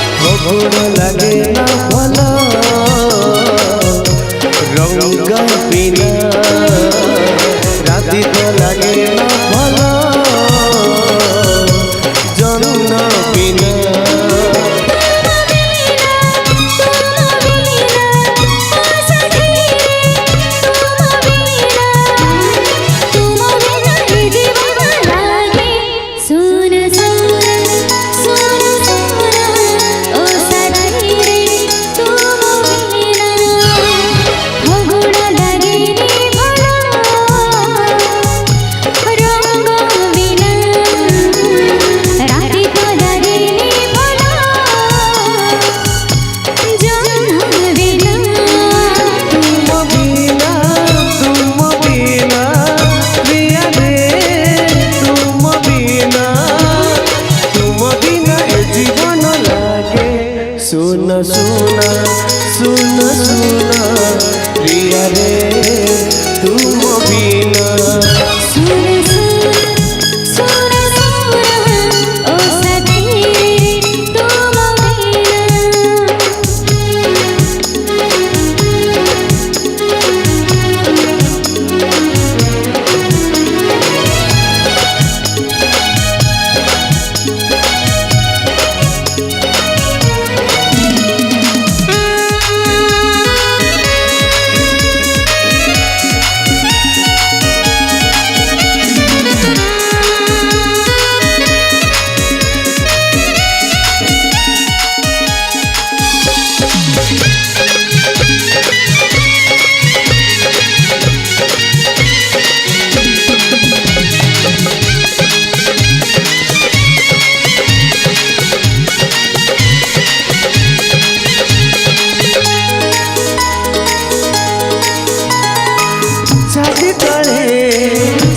लगे ना भला रंग बिना राति तो लगे ना भला जन्म बिना सुना सुना सुना सुना प्रिया रे तुम बिना सुना सुना सुना ओ सखी तुम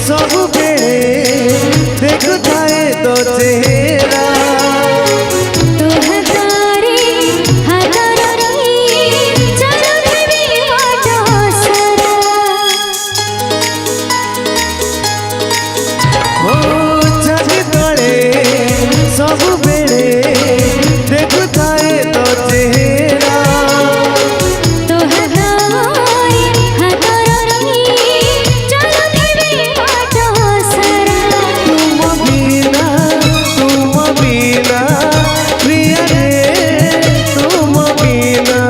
सब बेड़े देखुए तो चेहरा तो हजारे हजारों चलो देवी बाजो सरा हो छवि तले सब बेड़े देखुए तो चेहरा तो हजारे हजारों चलो देवी बाजो सरा तुम बिना प्रिया रे तुम बिना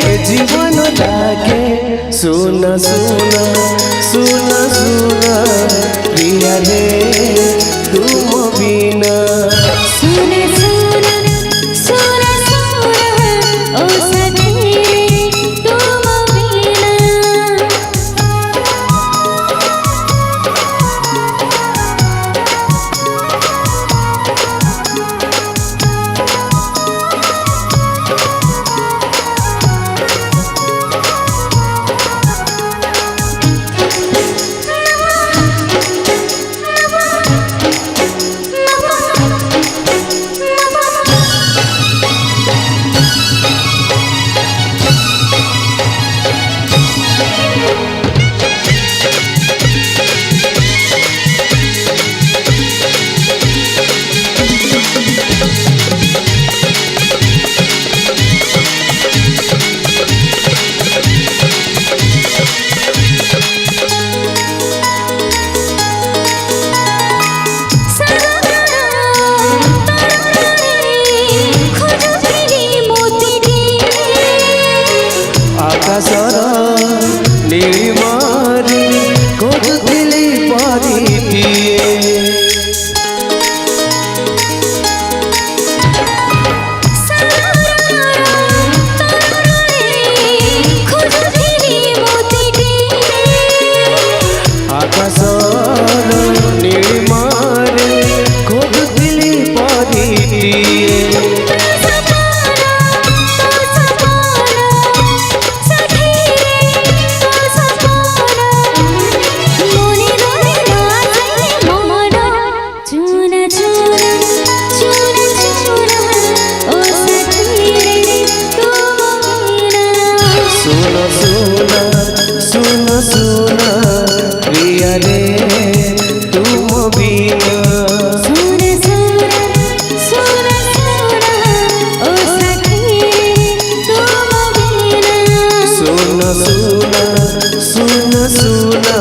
ये जीवन लागे सुना सुना सुना सुना प्रिया रे तुम बिना नीलिमारे खोजुथिली परिटिए सुना सुना सुना सुना प्रिया रे तुम बिना सुना सुना सुना सुना